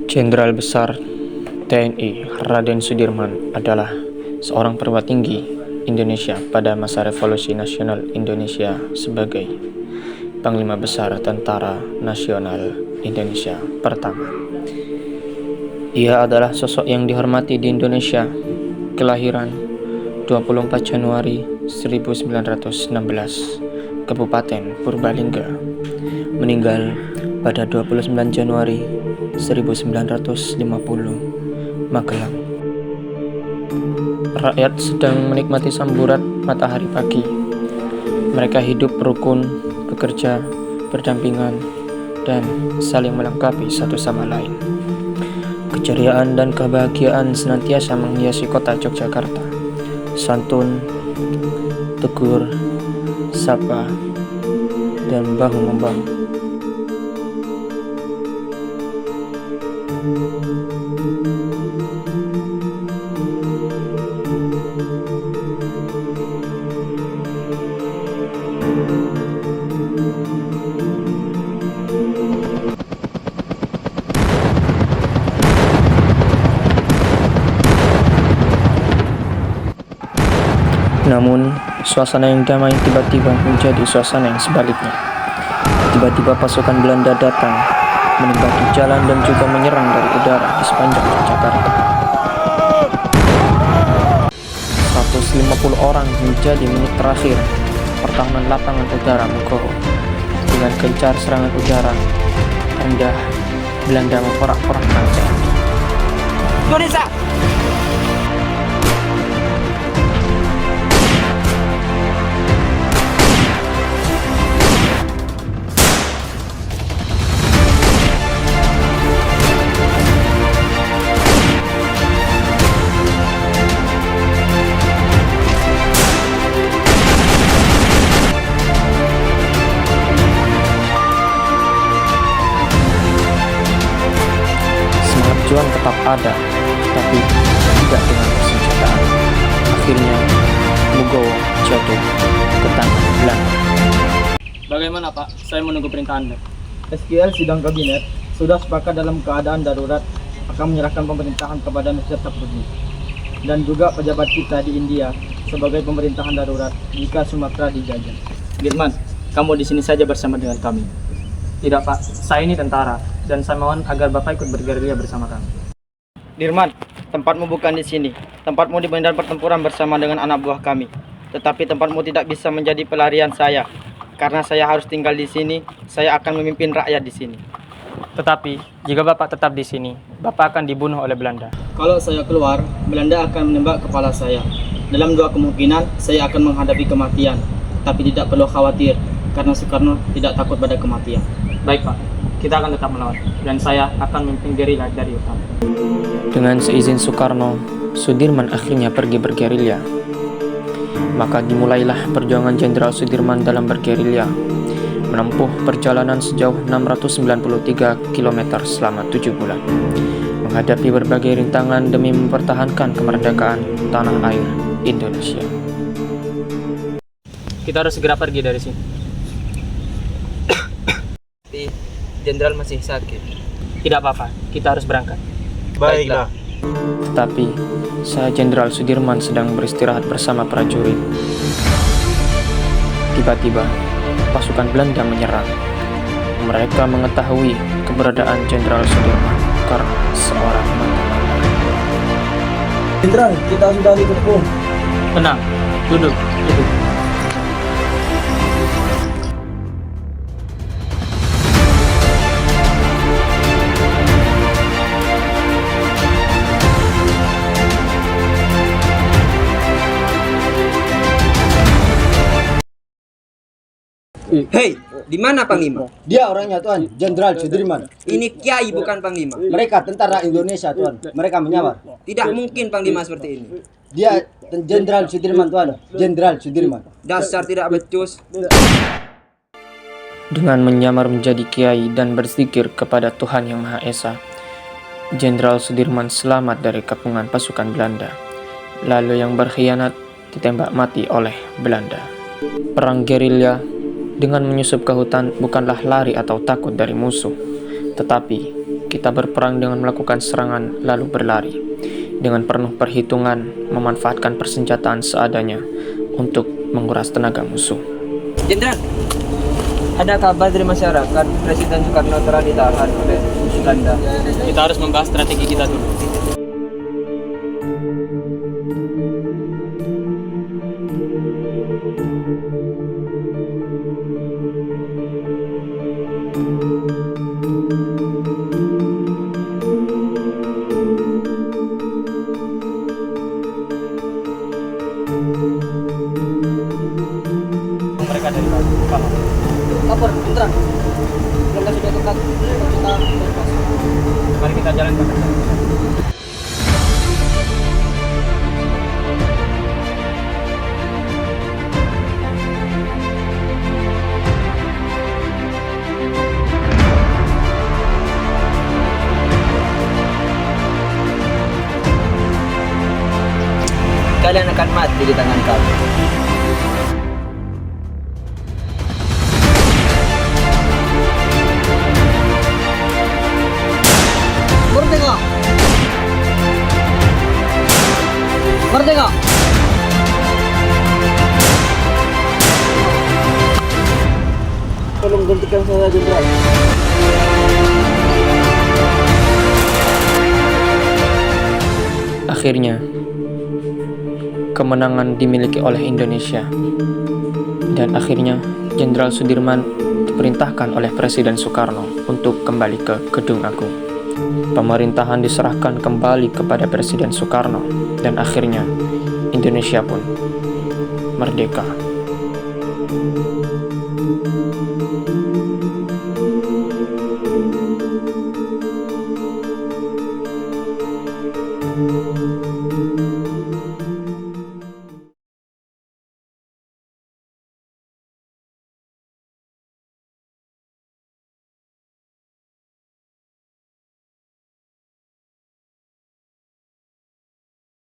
Jenderal Besar TNI Raden Sudirman adalah seorang perwira tinggi Indonesia pada masa Revolusi Nasional Indonesia sebagai Panglima Besar Tentara Nasional Indonesia pertama. Ia adalah sosok yang dihormati di Indonesia, kelahiran 24 Januari 1916, Kabupaten Purbalingga, meninggal pada 29 Januari 1950, Magelang. Rakyat sedang menikmati samburat matahari pagi. Mereka hidup rukun, bekerja, berdampingan, dan saling melengkapi satu sama lain. Keceriaan dan kebahagiaan senantiasa menghiasi kota Yogyakarta. Santun, tegur, sapa, dan bahu-membahu. Namun, suasana yang damai tiba-tiba menjadi suasana yang sebaliknya. Tiba-tiba pasukan Belanda datang, menikmati jalan dan juga menyerang dari udara di sepanjang Yogyakarta. 150 orang menjadi menit terakhir pertahanan lapangan udara Mukoro. Dengan gencar serangan udara rendah, Belanda memporak-porankan TNI Indonesia. Perjuangan tetap ada, tapi tidak dengan persenjataan. Akhirnya, Mugowo jatuh ke tangan Belanda. Bagaimana Pak? Saya menunggu perintah Anda. SKL Sidang Kabinet sudah sepakat dalam keadaan darurat akan menyerahkan pemerintahan kepada Nusrat Saprudi dan juga pejabat kita di India sebagai pemerintahan darurat jika Sumatera dijajah. Dirman, kamu di sini saja bersama dengan kami. Tidak Pak, saya ini tentara dan saya mohon agar Bapak ikut bergerilya bersama kami. Dirman, tempatmu bukan di sini. Tempatmu di medan pertempuran bersama dengan anak buah kami. Tetapi tempatmu tidak bisa menjadi pelarian saya. Karena saya harus tinggal di sini, saya akan memimpin rakyat di sini. Tetapi, jika Bapak tetap di sini, Bapak akan dibunuh oleh Belanda. Kalau saya keluar, Belanda akan menembak kepala saya. Dalam dua kemungkinan, saya akan menghadapi kematian. Tapi tidak perlu khawatir, karena Soekarno tidak takut pada kematian. Baik Pak, kita akan tetap melawan dan saya akan memimpin gerilya dari utara. Dengan seizin Soekarno, Sudirman akhirnya pergi bergerilya. Maka dimulailah perjuangan Jenderal Sudirman dalam bergerilya, menempuh perjalanan sejauh 693 km selama 7 bulan, menghadapi berbagai rintangan demi mempertahankan kemerdekaan tanah air Indonesia. Kita harus segera pergi dari sini. Jenderal masih sakit. Tidak apa-apa, kita harus berangkat. Baiklah. Tetapi, saat Jenderal Sudirman sedang beristirahat bersama prajurit, tiba-tiba pasukan Belanda menyerang. Mereka mengetahui keberadaan Jenderal Sudirman karena seorang mata. Jenderal, kita sudah dikepung. Tenang, duduk. Hei, di mana Panglima? Dia orangnya Tuan, Jenderal Sudirman. Ini Kiai bukan Panglima. Mereka tentara Indonesia Tuan. Mereka menyamar. Tidak mungkin Panglima seperti ini. Dia Jenderal Sudirman Tuan. Jenderal Sudirman. Dasar tidak becus. Dengan menyamar menjadi kiai dan berzikir kepada Tuhan Yang Maha Esa, Jenderal Sudirman selamat dari kepungan pasukan Belanda. Lalu yang berkhianat ditembak mati oleh Belanda. Perang gerilya dengan menyusup ke hutan bukanlah lari atau takut dari musuh, tetapi kita berperang dengan melakukan serangan lalu berlari. Dengan penuh perhitungan, memanfaatkan persenjataan seadanya untuk menguras tenaga musuh. Jenderal, ada kabar dari masyarakat Presiden Soekarno telah ditahan oleh Belanda. Kita harus membahas strategi kita dulu. Mereka dari paham. Lapor, Jenderal. Belanda sudah dekat. Kita berpas. Mari kita jalankan. Kalian akan mati di tangan kami. Merdeka! Merdeka! Tolong gantikan saya, Jenderal. Akhirnya, kemenangan dimiliki oleh Indonesia. Dan akhirnya, Jenderal Sudirman diperintahkan oleh Presiden Soekarno untuk kembali ke Gedung Agung. Pemerintahan diserahkan kembali kepada Presiden Soekarno dan akhirnya Indonesia pun merdeka.